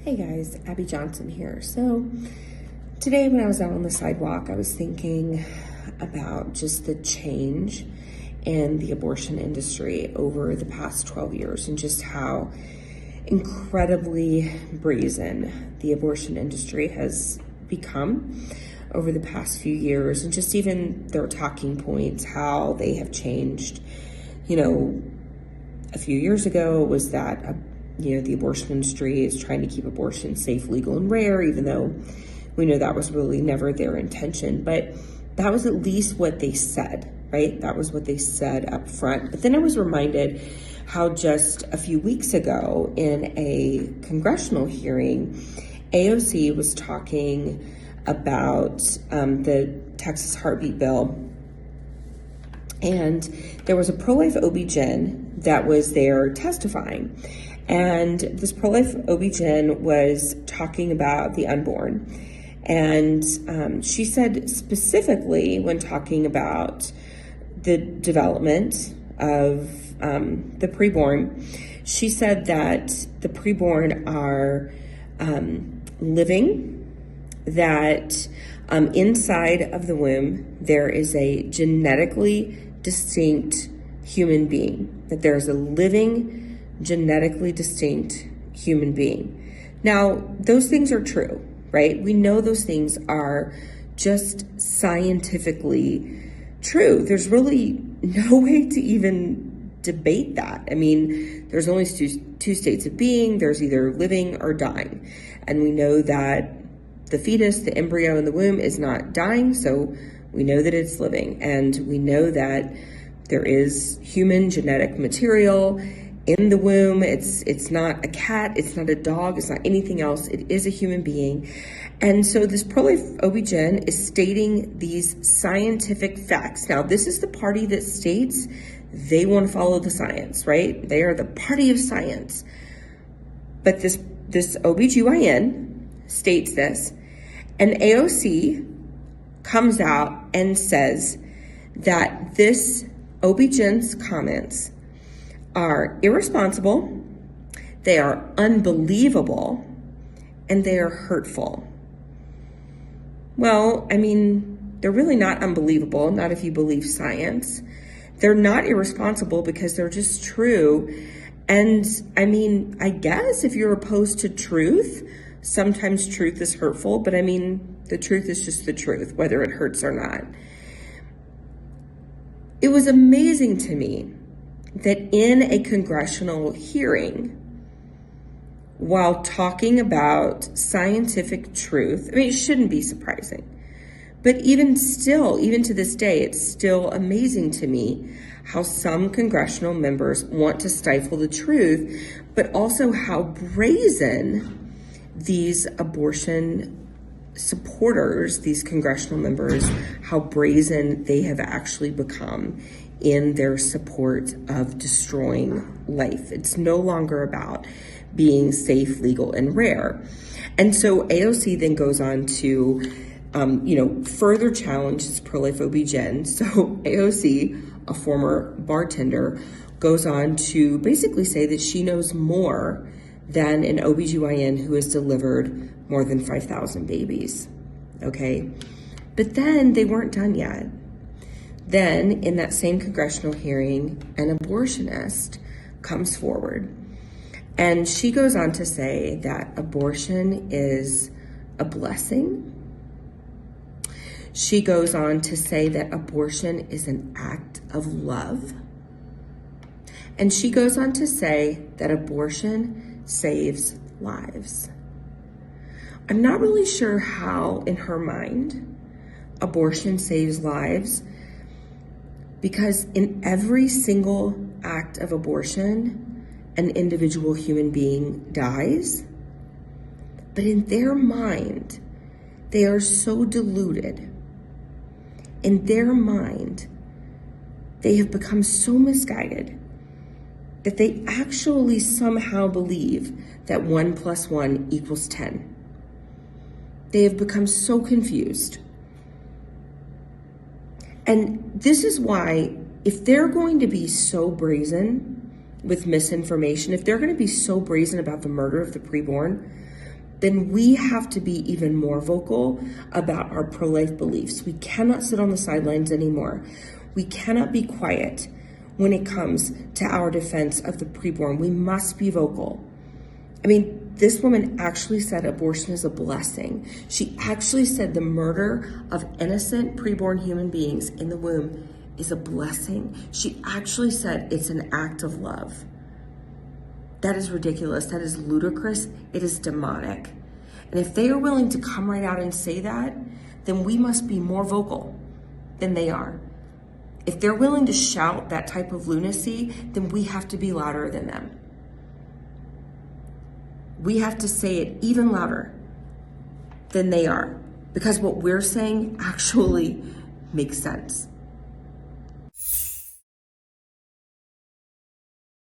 Hey guys, Abby Johnson here. So today when I was out on the sidewalk, I was thinking about just the change in the abortion industry over the past 12 years and just how incredibly brazen the abortion industry has become over the past few years, and just even their talking points, how they have changed. A few years ago was that the abortion industry is trying to keep abortion safe, legal, and rare, even though we know that was really never their intention. But that was at least what they said, right? That was what they said up front. But then I was reminded how just a few weeks ago in a congressional hearing, AOC was talking about the Texas heartbeat bill. And there was a pro-life OB-GYN that was there testifying. And this pro-life OB-GYN was talking about the unborn. And she said specifically, when talking about the development of the preborn, she said that the preborn are living, that inside of the womb there is a genetically distinct human being, that there's a living, genetically distinct human being. Now, those things are true, right? We know those things are just scientifically true. There's really no way to even debate that. I mean, there's only two states of being. There's either living or dying. And we know that the fetus, the embryo in the womb, is not dying, so we know that it's living. And we know that there is human genetic material in the womb. It's not a cat, it's not a dog, it's not anything else. It is a human being. And so this pro-life OB-GYN is stating these scientific facts. Now, this is the party that states they want to follow the science, right? They are the party of science. But this OB-GYN states this, and AOC comes out and says that this OB-GYN's comments are irresponsible, they are unbelievable, and they are hurtful. Well, I mean, they're really not unbelievable, not if you believe science. They're not irresponsible because they're just true. And I mean, I guess if you're opposed to truth, sometimes truth is hurtful, but I mean, the truth is just the truth, whether it hurts or not. It was amazing to me that in a congressional hearing, while talking about scientific truth, I mean, it shouldn't be surprising, but even still, even to this day, it's still amazing to me how some congressional members want to stifle the truth, but also how brazen these abortion supporters, these congressional members, how brazen they have actually become in their support of destroying life. It's no longer about being safe, legal, and rare. And so AOC then goes on to, further challenge this pro-life OB-GYN. So AOC, a former bartender, goes on to basically say that she knows more than an OB-GYN who has delivered more than 5,000 babies, okay? But then they weren't done yet. Then, in that same congressional hearing, an abortionist comes forward, and she goes on to say that abortion is a blessing. She goes on to say that abortion is an act of love. And she goes on to say that abortion saves lives. I'm not really sure how, in her mind, abortion saves lives, because in every single act of abortion, an individual human being dies. But in their mind, they are so deluded. In their mind, they have become so misguided that they actually somehow believe that 1 + 1 = 10. They have become so confused. And this is why, if they're going to be so brazen with misinformation, if they're going to be so brazen about the murder of the preborn, then we have to be even more vocal about our pro-life beliefs. We cannot sit on the sidelines anymore. We cannot be quiet when it comes to our defense of the preborn. We must be vocal. I mean, this woman actually said abortion is a blessing. She actually said the murder of innocent preborn human beings in the womb is a blessing. She actually said it's an act of love. That is ridiculous. That is ludicrous. It is demonic. And if they are willing to come right out and say that, then we must be more vocal than they are. If they're willing to shout that type of lunacy, then we have to be louder than them. We have to say it even louder than they are, because what we're saying actually makes sense.